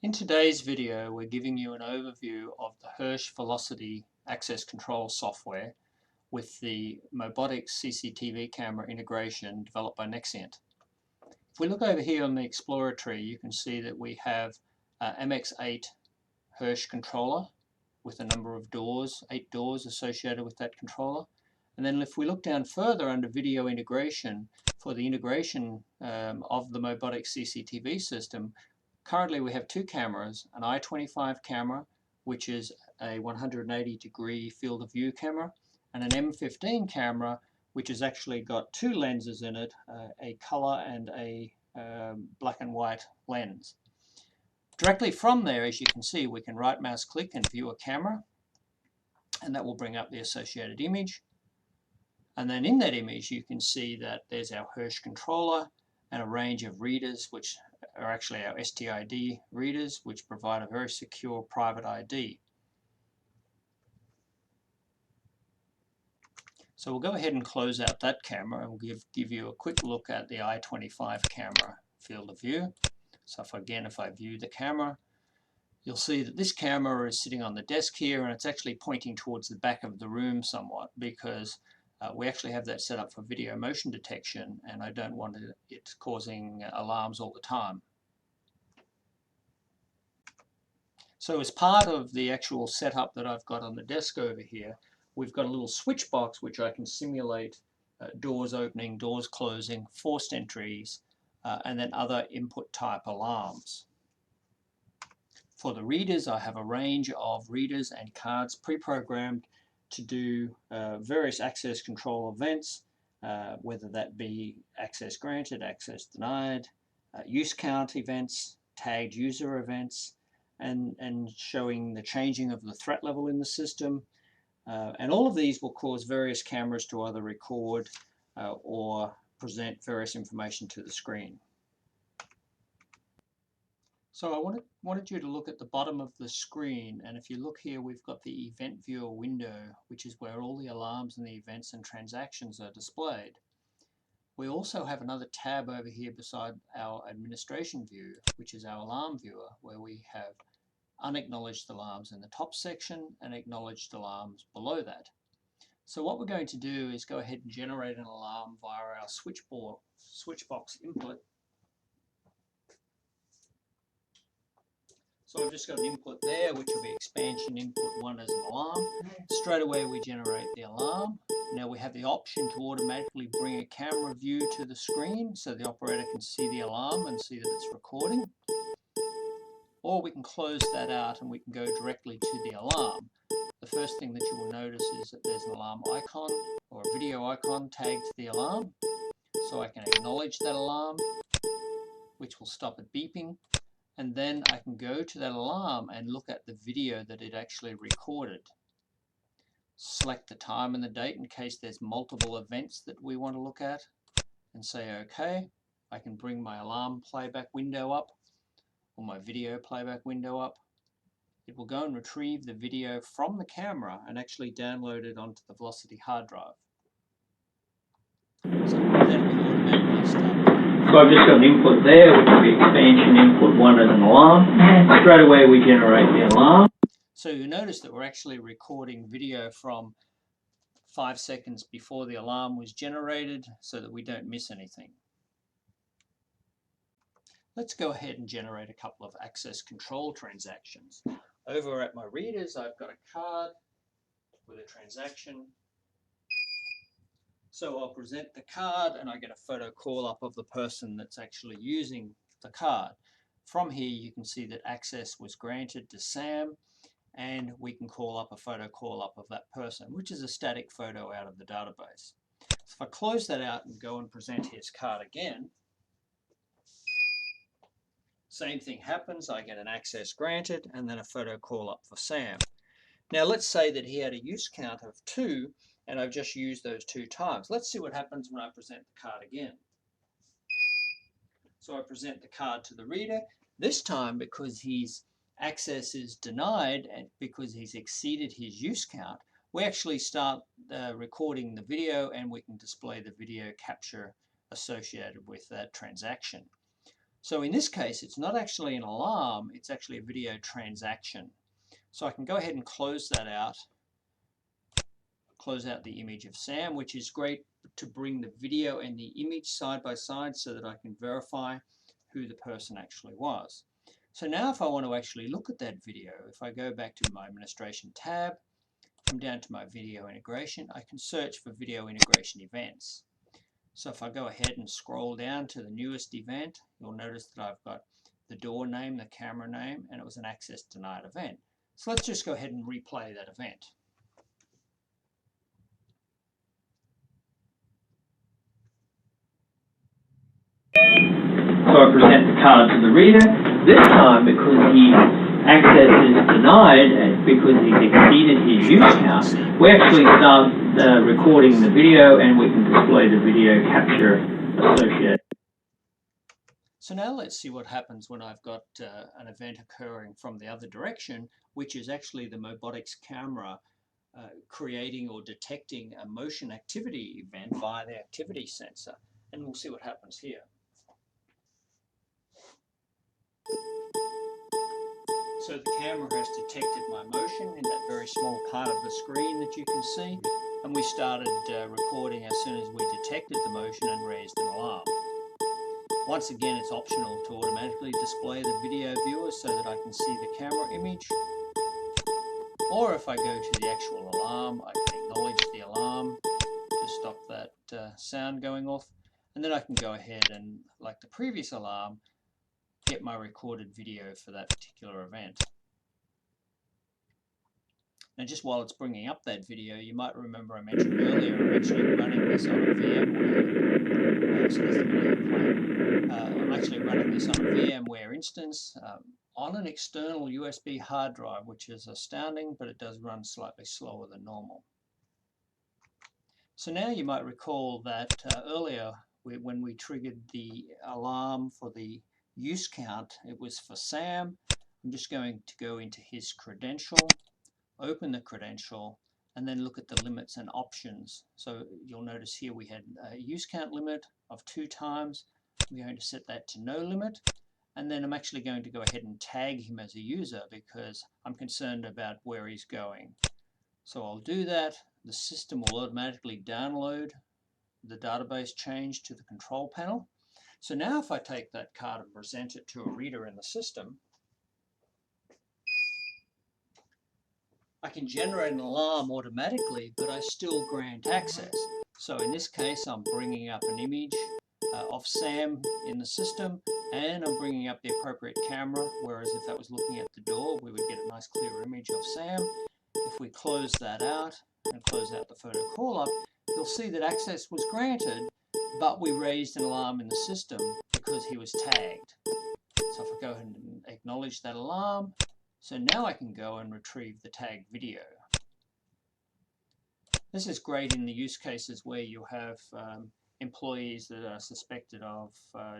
In today's video, we're giving you an overview of the Hirsch Velocity access control software with the Mobotix CCTV camera integration developed by nXient. If we look over here on the Explorer tree, you can see that we have MX8 Hirsch controller with a number of doors, 8 doors associated with that controller. And then if we look down further under video integration, for the integration of the Mobotix CCTV system, currently we have 2 cameras, an I-25 camera, which is a 180-degree field of view camera, and an M15 camera, which has actually got 2 lenses in it, a color and a black and white lens. Directly from there, as you can see, we can right mouse click and view a camera, and that will bring up the associated image. And then in that image you can see that there's our Hirsch controller and a range of readers, which are actually our STID readers, which provide a very secure private ID. So we'll go ahead and close out that camera and we'll give you a quick look at the I-25 camera field of view. So if I view the camera, you'll see that this camera is sitting on the desk here, and it's actually pointing towards the back of the room somewhat, because we actually have that set up for video motion detection, and I don't want it causing alarms all the time. So as part of the actual setup that I've got on the desk over here, we've got a little switch box which I can simulate doors opening, doors closing, forced entries, and then other input type alarms. For the readers, I have a range of readers and cards pre-programmed to do various access control events, whether that be access granted, access denied, use count events, tagged user events, and showing the changing of the threat level in the system. And all of these will cause various cameras to either record or present various information to the screen. So I wanted you to look at the bottom of the screen, and if you look here, we've got the event viewer window, which is where all the alarms and the events and transactions are displayed. We also have another tab over here beside our administration view, which is our alarm viewer, where we have unacknowledged alarms in the top section and acknowledged alarms below that. So what we're going to do is go ahead and generate an alarm via our switchbox input. So I've just got an input there, which will be expansion input 1 as an alarm. Straight away we generate the alarm. Now we have the option to automatically bring a camera view to the screen so the operator can see the alarm and see that it's recording. Or we can close that out and we can go directly to the alarm. The first thing that you will notice is that there's an alarm icon or a video icon tagged to the alarm. So I can acknowledge that alarm, which will stop it beeping. And then I can go to that alarm and look at the video that it actually recorded. Select the time and the date in case there's multiple events that we want to look at, and say OK. I can bring my alarm playback window up or my video playback window up. It will go and retrieve the video from the camera and actually download it onto the Velocity hard drive. So that will automatically start. So I've just got an input there, which will be expansion input 1 as an alarm. Straight away we generate the alarm. So you notice that we're actually recording video from 5 seconds before the alarm was generated so that we don't miss anything. Let's go ahead and generate a couple of access control transactions. Over at my readers, I've got a card with a transaction. So I'll present the card and I get a photo call up of the person that's actually using the card. From here you can see that access was granted to Sam, and we can call up a photo call up of that person, which is a static photo out of the database. So if I close that out and go and present his card again, same thing happens. I get an access granted and then a photo call up for Sam. Now let's say that he had a use count of 2 and I've just used those 2 times. Let's see what happens when I present the card again. So I present the card to the reader. This time, because his access is denied and because he's exceeded his use count, we actually start recording the video, and we can display the video capture associated with that transaction. So in this case, it's not actually an alarm, it's actually a video transaction. So I can go ahead and close that out, close out the image of Sam, which is great to bring the video and the image side by side so that I can verify who the person actually was. So now if I want to actually look at that video, if I go back to my administration tab, come down to my video integration, I can search for video integration events. So if I go ahead and scroll down to the newest event, you'll notice that I've got the door name, the camera name, and it was an access denied event. So let's just go ahead and replay that event. So I present the card to the reader. This time, because the access is denied and because he's exceeded his use count, we actually start recording the video and we can display the video capture associated. So now let's see what happens when I've got an event occurring from the other direction, which is actually the Mobotix camera creating or detecting a motion activity event via the activity sensor. And we'll see what happens here. So the camera has detected my motion in that very small part of the screen that you can see, and we started recording as soon as we detected the motion and raised an alarm. Once again, it's optional to automatically display the video viewer so that I can see the camera image. Or if I go to the actual alarm, I can acknowledge the alarm to stop that sound going off. And then I can go ahead and, like the previous alarm, get my recorded video for that particular event. Now just while it's bringing up that video, you might remember I mentioned earlier I'm actually running this on a VMware. So there's the video playing. I'm actually running this on a VMware instance on an external USB hard drive, which is astounding, but it does run slightly slower than normal. So now you might recall that earlier when we triggered the alarm for the use count, it was for Sam. I'm just going to go into his credential, open the credential, and then look at the limits and options. So you'll notice here we had a use count limit of 2 times. I'm going to set that to no limit, and then I'm actually going to go ahead and tag him as a user because I'm concerned about where he's going. So I'll do that. The system will automatically download the database change to the control panel. So now if I take that card and present it to a reader in the system, I can generate an alarm automatically, but I still grant access. So in this case, I'm bringing up an image of Sam in the system, and I'm bringing up the appropriate camera, whereas if that was looking at the door, we would get a nice clear image of Sam. If we close that out and close out the photo call-up, you'll see that access was granted, but we raised an alarm in the system because he was tagged. So if I go ahead and acknowledge that alarm, so now I can go and retrieve the tagged video. This is great in the use cases where you have employees that are suspected of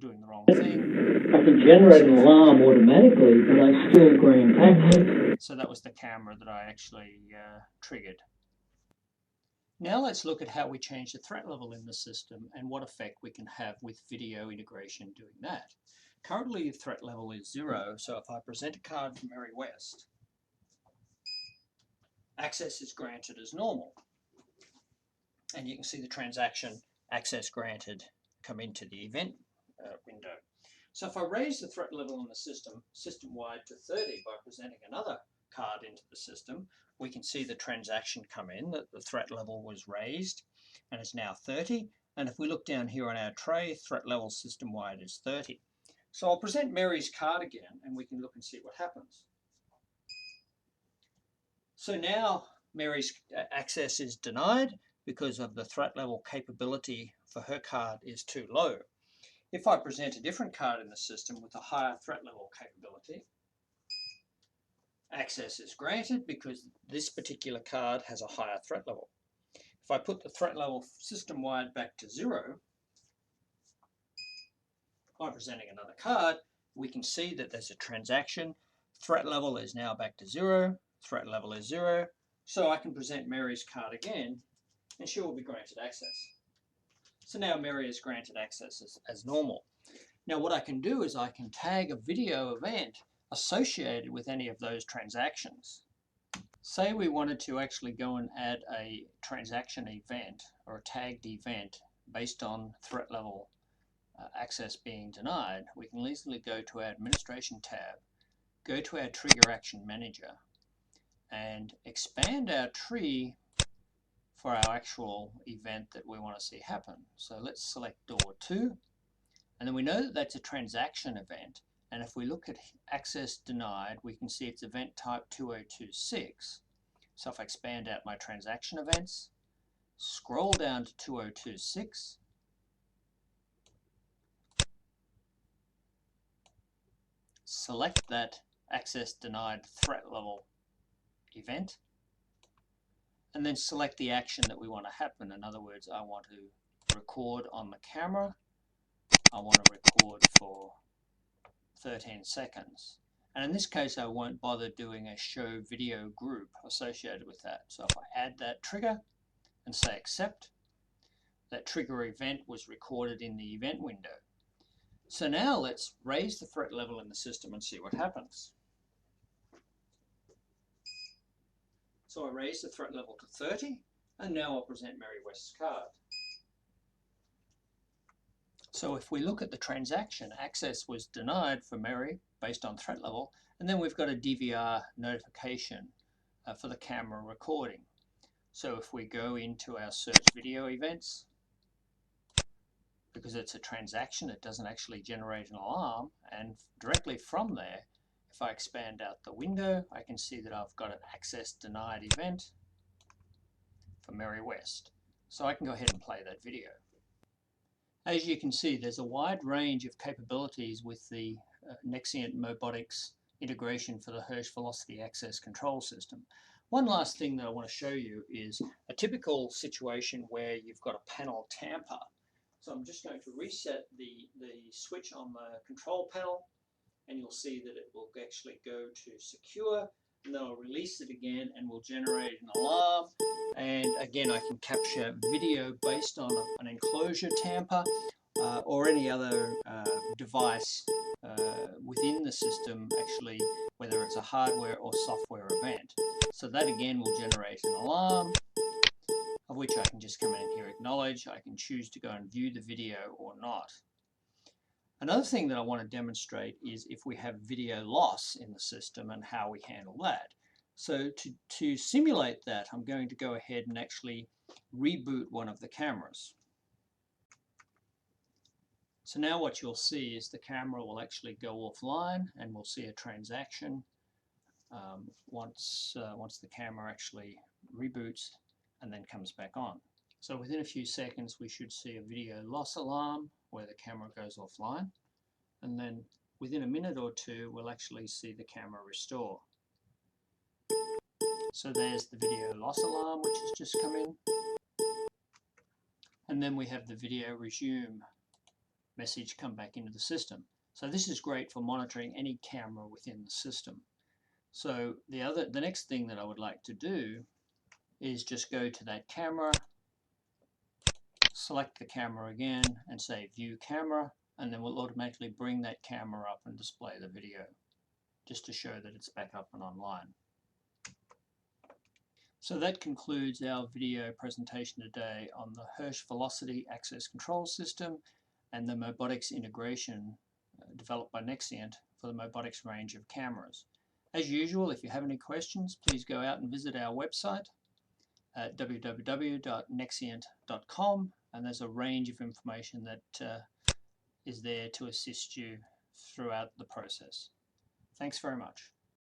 doing the wrong thing. I can generate an alarm automatically, but I still grant access. So that was the camera that I actually triggered. Now let's look at how we change the threat level in the system and what effect we can have with video integration doing that. Currently the threat level is 0, so if I present a card from Mary West, access is granted as normal. And you can see the transaction access granted come into the event window. So if I raise the threat level in the system-wide to 30 by presenting another card into the system, we can see the transaction come in, that the threat level was raised and is now 30. And if we look down here on our tray, threat level system-wide is 30. So I'll present Mary's card again and we can look and see what happens. So now Mary's access is denied because of the threat level capability for her card is too low. If I present a different card in the system with a higher threat level capability, access is granted because this particular card has a higher threat level. If I put the threat level system-wide back to 0, by presenting another card, we can see that there's a transaction. Threat level is now back to 0. Threat level is 0. So I can present Mary's card again, and she will be granted access. So now Mary is granted access as normal. Now what I can do is I can tag a video event associated with any of those transactions. Say we wanted to actually go and add a transaction event or a tagged event based on threat level access being denied. We can easily go to our administration tab, go to our trigger action manager, and expand our tree for our actual event that we want to see happen. So let's select door 2, and then we know that that's a transaction event, and if we look at access denied, we can see it's event type 2026. So if I expand out my transaction events, scroll down to 2026, select that access denied threat level event, and then select the action that we want to happen. In other words, I want to record on the camera. I want to record for 13 seconds. And in this case, I won't bother doing a show video group associated with that. So if I add that trigger and say accept, that trigger event was recorded in the event window. So now let's raise the threat level in the system and see what happens. So I raise the threat level to 30, and now I'll present Mary West's card. So if we look at the transaction, access was denied for Mary based on threat level, and then we've got a DVR notification for the camera recording. So if we go into our search video events, because it's a transaction, it doesn't actually generate an alarm, and directly from there, if I expand out the window, I can see that I've got an access denied event for Mary West. So I can go ahead and play that video. As you can see, there's a wide range of capabilities with the nXient Mobotix integration for the Hirsch velocity access control system. One last thing that I want to show you is a typical situation where you've got a panel tamper. So I'm just going to reset the switch on the control panel, and you'll see that it will actually go to secure, and then I'll release it again and will generate an alarm. And again, I can capture video based on an enclosure tamper or any other device within the system, actually, whether it's a hardware or software event. So that again will generate an alarm, of which I can just come in here, acknowledge. I can choose to go and view the video or not. Another thing that I want to demonstrate is if we have video loss in the system and how we handle that. So to simulate that, I'm going to go ahead and actually reboot one of the cameras. So now what you'll see is the camera will actually go offline, and we'll see a transaction once the camera actually reboots and then comes back on. So within a few seconds we should see a video loss alarm where the camera goes offline, and then within a minute or two we'll actually see the camera restore. So there's the video loss alarm which has just come in, and then we have the video resume message come back into the system. So this is great for monitoring any camera within the system. So the next thing that I would like to do is just go to that camera, select the camera again and say view camera, and then we'll automatically bring that camera up and display the video just to show that it's back up and online. So that concludes our video presentation today on the Hirsch velocity access control system and the Mobotix integration developed by nXient for the Mobotix range of cameras. As usual, if you have any questions, please go out and visit our website at www.nexient.com, and there's a range of information that is there to assist you throughout the process. Thanks very much.